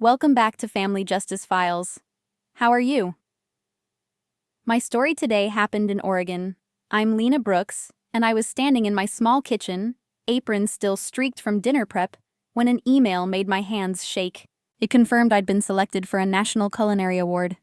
Welcome back to Family Justice Files. How are you? My story today happened in Oregon. I'm Lena Brooks, and I was standing in my small kitchen, apron still streaked from dinner prep, when an email made my hands shake. It confirmed I'd been selected for a National Culinary Award.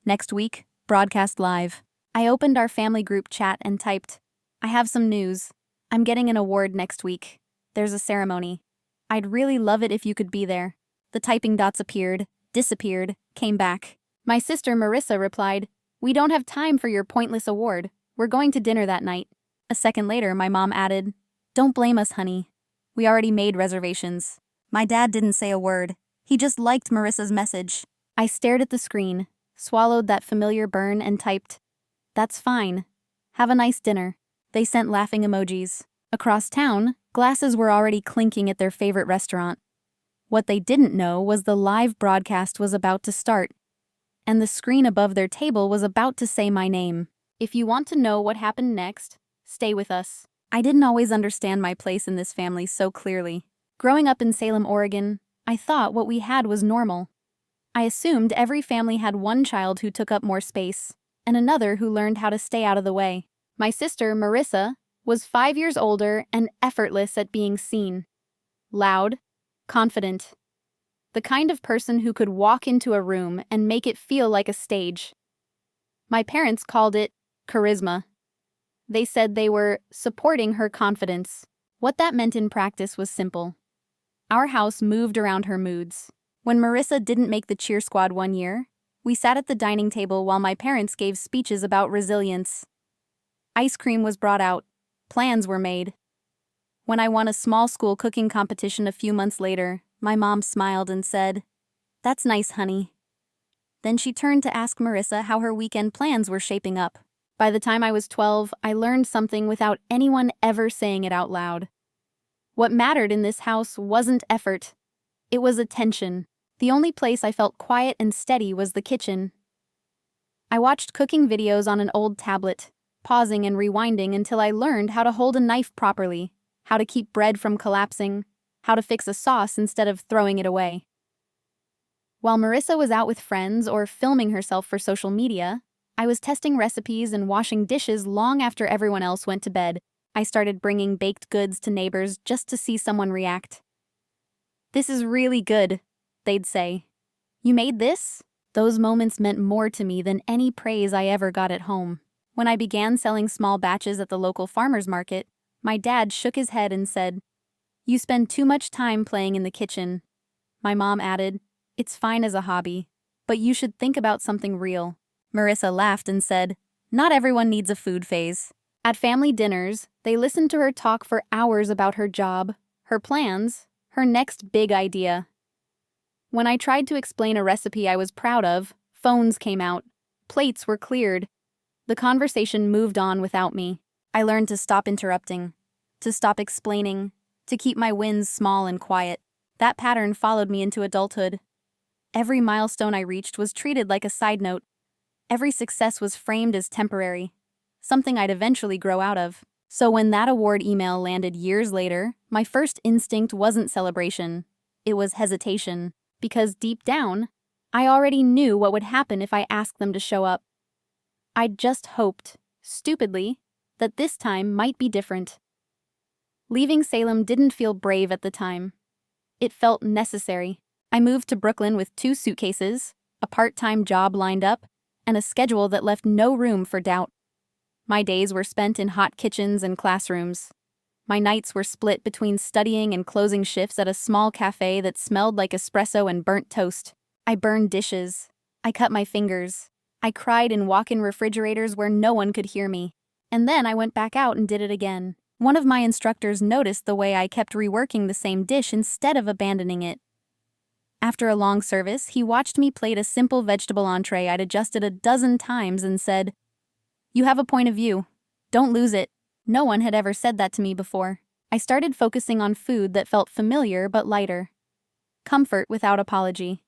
Next week, broadcast live. I opened our family group chat and typed, "I have some news. I'm getting an award next week. There's a ceremony. I'd really love it if you could be there." The typing dots appeared, disappeared, came back. My sister Marissa replied, "We don't have time for your pointless award. We're going to dinner that night." A second later, my mom added, "Don't blame us, honey. We already made reservations." My dad didn't say a word. He just liked Marissa's message. I stared at the screen, swallowed that familiar burn and typed, "That's fine. Have a nice dinner." They sent laughing emojis. Across town, glasses were already clinking at their favorite restaurant. What they didn't know was the live broadcast was about to start, and the screen above their table was about to say my name. If you want to know what happened next, stay with us. I didn't always understand my place in this family so clearly. Growing up in Salem, Oregon, I thought what we had was normal. I assumed every family had one child who took up more space, and another who learned how to stay out of the way. My sister, Marissa, was 5 years older and effortless at being seen. Loud, confident. The kind of person who could walk into a room and make it feel like a stage. My parents called it charisma. They said they were supporting her confidence. What that meant in practice was simple. Our house moved around her moods. When Marissa didn't make the cheer squad one year, we sat at the dining table while my parents gave speeches about resilience. Ice cream was brought out. Plans were made. When I won a small school cooking competition a few months later, my mom smiled and said, "That's nice, honey." Then she turned to ask Marissa how her weekend plans were shaping up. By the time I was 12, I learned something without anyone ever saying it out loud. What mattered in this house wasn't effort. It was attention. The only place I felt quiet and steady was the kitchen. I watched cooking videos on an old tablet, pausing and rewinding until I learned how to hold a knife properly, how to keep bread from collapsing, how to fix a sauce instead of throwing it away. While Marissa was out with friends or filming herself for social media, I was testing recipes and washing dishes long after everyone else went to bed. I started bringing baked goods to neighbors just to see someone react. "This is really good," they'd say. "You made this?" Those moments meant more to me than any praise I ever got at home. When I began selling small batches at the local farmer's market, my dad shook his head and said, "You spend too much time playing in the kitchen." My mom added, "It's fine as a hobby, but you should think about something real." Marissa laughed and said, "Not everyone needs a food phase." At family dinners, they listened to her talk for hours about her job, her plans, her next big idea. When I tried to explain a recipe I was proud of, phones came out, plates were cleared. The conversation moved on without me. I learned to stop interrupting, to stop explaining, to keep my wins small and quiet. That pattern followed me into adulthood. Every milestone I reached was treated like a side note. Every success was framed as temporary, something I'd eventually grow out of. So when that award email landed years later, my first instinct wasn't celebration. It was hesitation, because deep down, I already knew what would happen if I asked them to show up. I'd just hoped, stupidly, that this time might be different. Leaving Salem didn't feel brave at the time. It felt necessary. I moved to Brooklyn with 2 suitcases, a part-time job lined up, and a schedule that left no room for doubt. My days were spent in hot kitchens and classrooms. My nights were split between studying and closing shifts at a small cafe that smelled like espresso and burnt toast. I burned dishes. I cut my fingers. I cried in walk-in refrigerators where no one could hear me. And then I went back out and did it again. One of my instructors noticed the way I kept reworking the same dish instead of abandoning it. After a long service, he watched me plate a simple vegetable entree I'd adjusted a dozen times and said, "You have a point of view. Don't lose it." No one had ever said that to me before. I started focusing on food that felt familiar but lighter. Comfort without apology.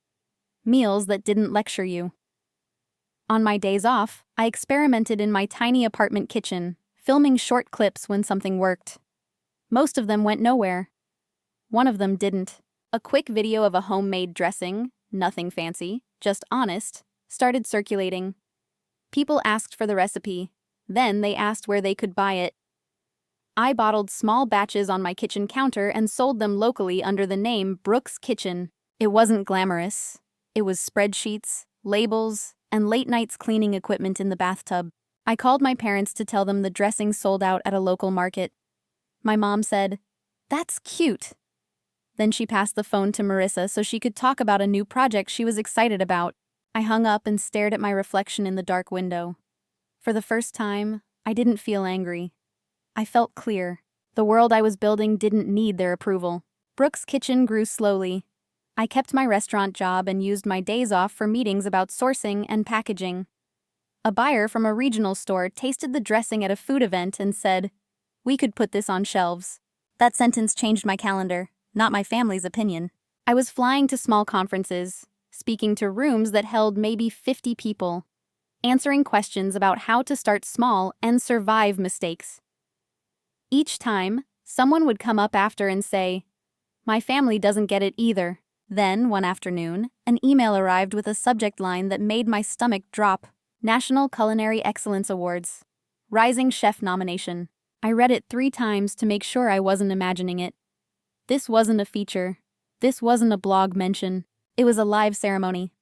Meals that didn't lecture you. On my days off, I experimented in my tiny apartment kitchen, filming short clips when something worked. Most of them went nowhere. One of them didn't. A quick video of a homemade dressing, nothing fancy, just honest, started circulating. People asked for the recipe. Then they asked where they could buy it. I bottled small batches on my kitchen counter and sold them locally under the name Brooks Kitchen. It wasn't glamorous. It was spreadsheets, labels, and late nights cleaning equipment in the bathtub. I called my parents to tell them the dressing sold out at a local market. My mom said, "That's cute." Then she passed the phone to Marissa so she could talk about a new project she was excited about. I hung up and stared at my reflection in the dark window. For the first time, I didn't feel angry. I felt clear. The world I was building didn't need their approval. Brooks Kitchen grew slowly. I kept my restaurant job and used my days off for meetings about sourcing and packaging. A buyer from a regional store tasted the dressing at a food event and said, "We could put this on shelves." That sentence changed my calendar, not my family's opinion. I was flying to small conferences, speaking to rooms that held maybe 50 people, answering questions about how to start small and survive mistakes. Each time, someone would come up after and say, "My family doesn't get it either." Then, one afternoon, an email arrived with a subject line that made my stomach drop. National Culinary Excellence Awards. Rising Chef nomination. I read it 3 times to make sure I wasn't imagining it. This wasn't a feature. This wasn't a blog mention. It was a live ceremony.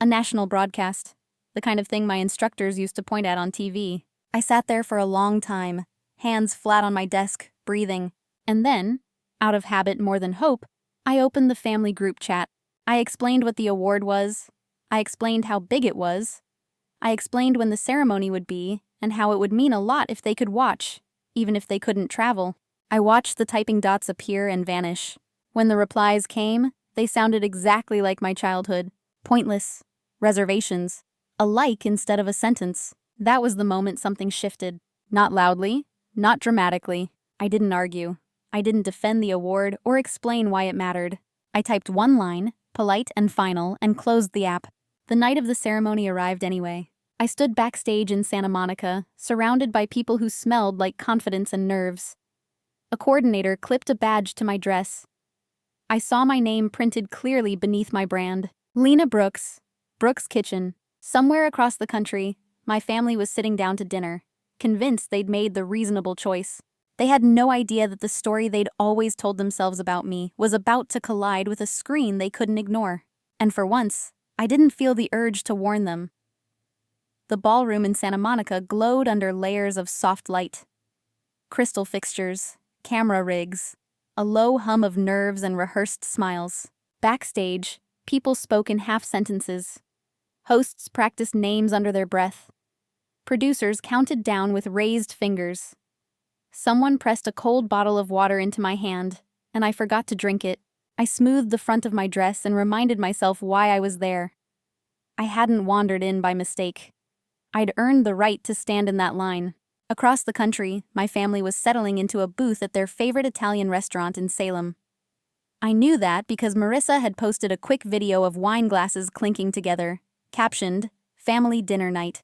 A national broadcast. The kind of thing my instructors used to point at on TV. I sat there for a long time, hands flat on my desk, breathing. And then, out of habit more than hope, I opened the family group chat. I explained what the award was. I explained how big it was. I explained when the ceremony would be and how it would mean a lot if they could watch, even if they couldn't travel. I watched the typing dots appear and vanish. When the replies came, they sounded exactly like my childhood. Pointless. Reservations. A like instead of a sentence. That was the moment something shifted. Not loudly, not dramatically. I didn't argue. I didn't defend the award or explain why it mattered. I typed one line, polite and final, and closed the app. The night of the ceremony arrived anyway. I stood backstage in Santa Monica, surrounded by people who smelled like confidence and nerves. A coordinator clipped a badge to my dress. I saw my name printed clearly beneath my brand. Lena Brooks, Brooks Kitchen. Somewhere across the country, my family was sitting down to dinner, convinced they'd made the reasonable choice. They had no idea that the story they'd always told themselves about me was about to collide with a screen they couldn't ignore. And for once, I didn't feel the urge to warn them. The ballroom in Santa Monica glowed under layers of soft light. Crystal fixtures, camera rigs, a low hum of nerves and rehearsed smiles. Backstage, people spoke in half sentences. Hosts practiced names under their breath. Producers counted down with raised fingers. Someone pressed a cold bottle of water into my hand, and I forgot to drink it. I smoothed the front of my dress and reminded myself why I was there. I hadn't wandered in by mistake. I'd earned the right to stand in that line. Across the country, my family was settling into a booth at their favorite Italian restaurant in Salem. I knew that because Marissa had posted a quick video of wine glasses clinking together, captioned, "Family Dinner Night."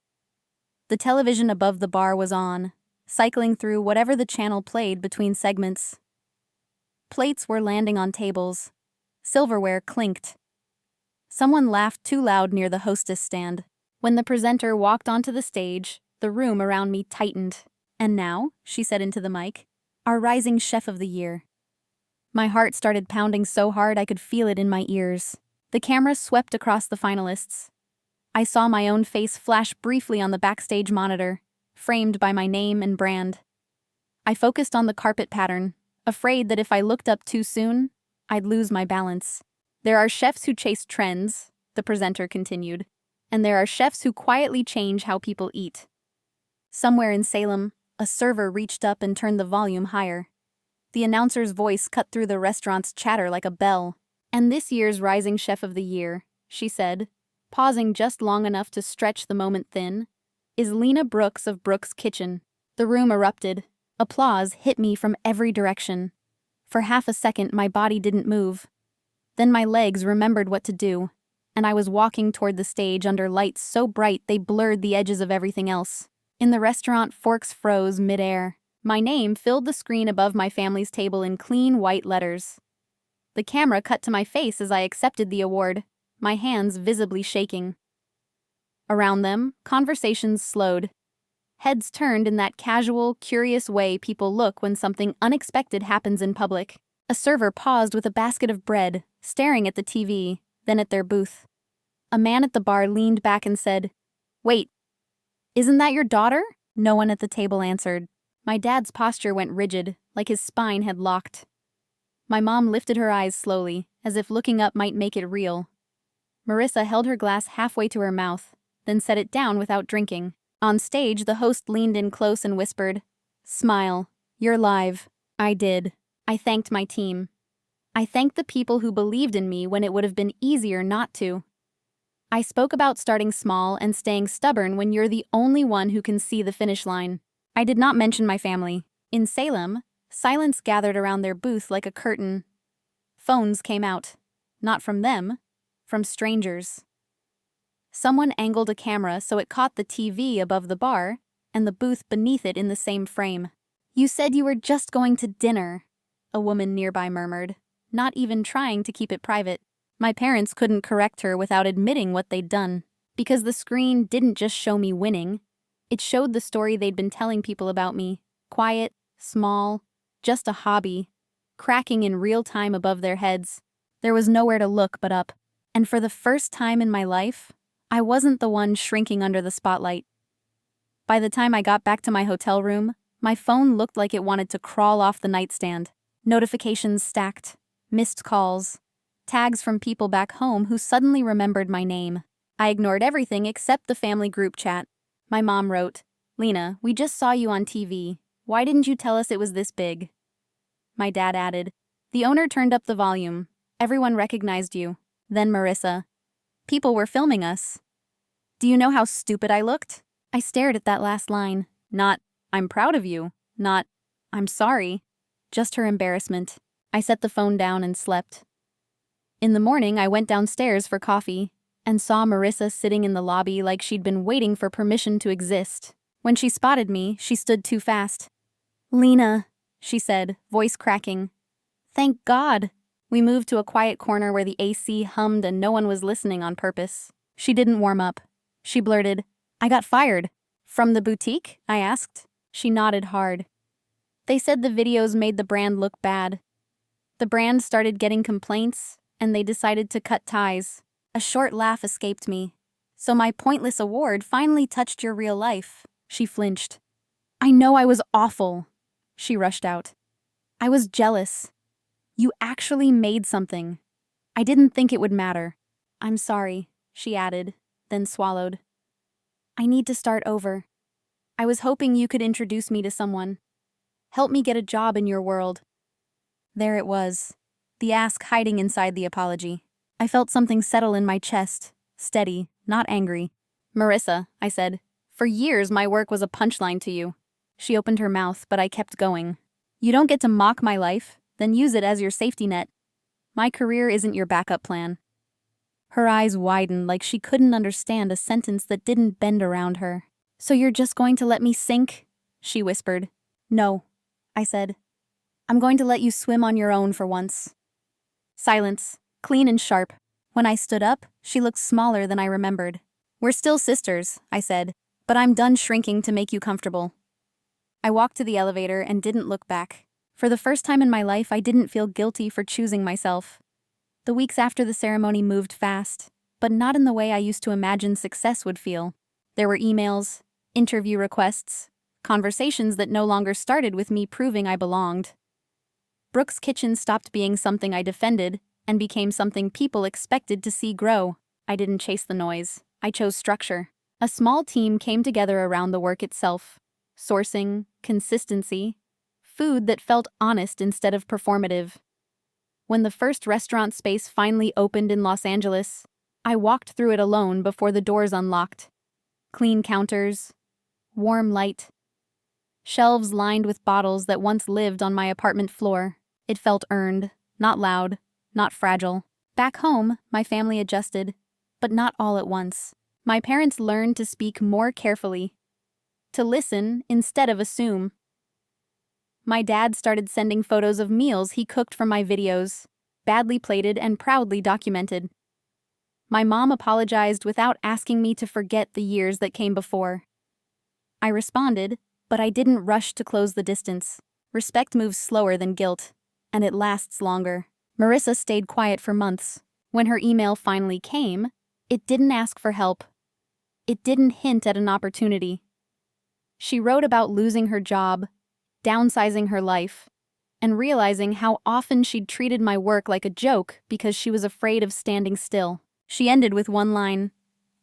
The television above the bar was on, cycling through whatever the channel played between segments. Plates were landing on tables. Silverware clinked. Someone laughed too loud near the hostess stand. When the presenter walked onto the stage, the room around me tightened. "And now," she said into the mic, "our rising chef of the year." My heart started pounding so hard I could feel it in my ears. The camera swept across the finalists. I saw my own face flash briefly on the backstage monitor, framed by my name and brand. I focused on the carpet pattern, afraid that if I looked up too soon, I'd lose my balance. "There are chefs who chase trends," the presenter continued, "and there are chefs who quietly change how people eat." Somewhere in Salem, a server reached up and turned the volume higher. The announcer's voice cut through the restaurant's chatter like a bell. "And this year's Rising Chef of the Year," she said, pausing just long enough to stretch the moment thin, "is Lena Brooks of Brooks Kitchen." The room erupted. Applause hit me from every direction. For half a second, my body didn't move. Then my legs remembered what to do, and I was walking toward the stage under lights so bright they blurred the edges of everything else. In the restaurant, forks froze mid-air. My name filled the screen above my family's table in clean white letters. The camera cut to my face as I accepted the award. my hands visibly shaking. Around them, conversations slowed. Heads turned in that casual, curious way people look when something unexpected happens in public. A server paused with a basket of bread, staring at the TV, then at their booth. A man at the bar leaned back and said, "Wait, isn't that your daughter?" No one at the table answered. My dad's posture went rigid, like his spine had locked. My mom lifted her eyes slowly, as if looking up might make it real. Marissa held her glass halfway to her mouth, then set it down without drinking. On stage, the host leaned in close and whispered, "Smile. You're live." I did. I thanked my team. I thanked the people who believed in me when it would have been easier not to. I spoke about starting small and staying stubborn when you're the only one who can see the finish line. I did not mention my family. In Salem, silence gathered around their booth like a curtain. Phones came out. Not from them, from strangers. Someone angled a camera so it caught the TV above the bar and the booth beneath it in the same frame. "You said you were just going to dinner," a woman nearby murmured, not even trying to keep it private. My parents couldn't correct her without admitting what they'd done, because the screen didn't just show me winning. It showed the story they'd been telling people about me. Quiet, small, just a hobby, cracking in real time above their heads. There was nowhere to look but up. And for the first time in my life, I wasn't the one shrinking under the spotlight. By the time I got back to my hotel room, my phone looked like it wanted to crawl off the nightstand. Notifications stacked, missed calls, tags from people back home who suddenly remembered my name. I ignored everything except the family group chat. My mom wrote, "Lena, we just saw you on TV. Why didn't you tell us it was this big?" My dad added, "The owner turned up the volume. Everyone recognized you." Then Marissa, "People were filming us. Do you know how stupid I looked?" I stared at that last line. Not, "I'm proud of you." Not, "I'm sorry." Just her embarrassment. I set the phone down and slept. In the morning, I went downstairs for coffee and saw Marissa sitting in the lobby like she'd been waiting for permission to exist. When she spotted me, she stood too fast. "Lena," she said, voice cracking. "Thank God." We moved to a quiet corner where the AC hummed and no one was listening on purpose. She didn't warm up. She blurted, "I got fired." "From the boutique?" I asked. She nodded hard. "They said the videos made the brand look bad. The brand started getting complaints, and they decided to cut ties." A short laugh escaped me. "So my pointless award finally touched your real life." She flinched. "I know I was awful," she rushed out. "I was jealous. You actually made something. I didn't think it would matter." "I'm sorry," she added, then swallowed. "I need to start over. I was hoping you could introduce me to someone. Help me get a job in your world." There it was, the ask hiding inside the apology. I felt something settle in my chest, steady, not angry. "Marissa," I said, "for years my work was a punchline to you." She opened her mouth, but I kept going. "You don't get to mock my life, then use it as your safety net. My career isn't your backup plan." Her eyes widened like she couldn't understand a sentence that didn't bend around her. "So you're just going to let me sink?" she whispered. "No," I said. "I'm going to let you swim on your own for once." Silence, clean and sharp. When I stood up, she looked smaller than I remembered. "We're still sisters," I said, "but I'm done shrinking to make you comfortable." I walked to the elevator and didn't look back. For the first time in my life, I didn't feel guilty for choosing myself. The weeks after the ceremony moved fast, but not in the way I used to imagine success would feel. There were emails, interview requests, conversations that no longer started with me proving I belonged. Brooke's Kitchen stopped being something I defended and became something people expected to see grow. I didn't chase the noise. I chose structure. A small team came together around the work itself. Sourcing, consistency, food that felt honest instead of performative. When the first restaurant space finally opened in Los Angeles, I walked through it alone before the doors unlocked. Clean counters, warm light, shelves lined with bottles that once lived on my apartment floor. It felt earned, not loud, not fragile. Back home, my family adjusted, but not all at once. My parents learned to speak more carefully, to listen instead of assume. My dad started sending photos of meals he cooked from my videos, badly plated and proudly documented. My mom apologized without asking me to forget the years that came before. I responded, but I didn't rush to close the distance. Respect moves slower than guilt, and it lasts longer. Marissa stayed quiet for months. When her email finally came, it didn't ask for help. It didn't hint at an opportunity. She wrote about losing her job, downsizing her life, and realizing how often she'd treated my work like a joke because she was afraid of standing still. She ended with one line,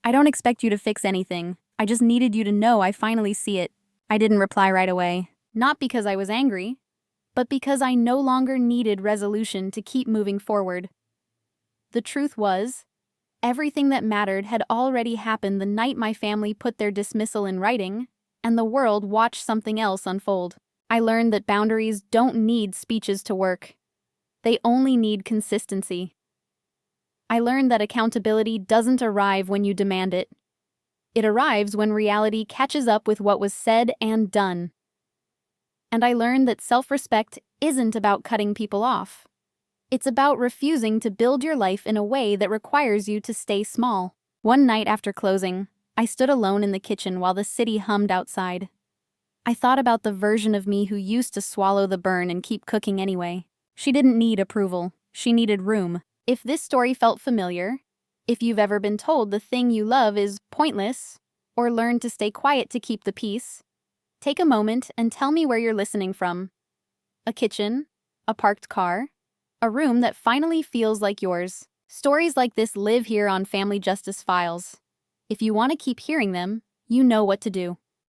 "I don't expect you to fix anything. I just needed you to know I finally see it." I didn't reply right away, not because I was angry, but because I no longer needed resolution to keep moving forward. The truth was, everything that mattered had already happened the night my family put their dismissal in writing, and the world watched something else unfold. I learned that boundaries don't need speeches to work. They only need consistency. I learned that accountability doesn't arrive when you demand it. It arrives when reality catches up with what was said and done. And I learned that self-respect isn't about cutting people off. It's about refusing to build your life in a way that requires you to stay small. One night after closing, I stood alone in the kitchen while the city hummed outside. I thought about the version of me who used to swallow the burn and keep cooking anyway. She didn't need approval. She needed room. If this story felt familiar, if you've ever been told the thing you love is pointless, or learned to stay quiet to keep the peace, take a moment and tell me where you're listening from. A kitchen? A parked car? A room that finally feels like yours. Stories like this live here on Family Justice Files. If you want to keep hearing them, you know what to do.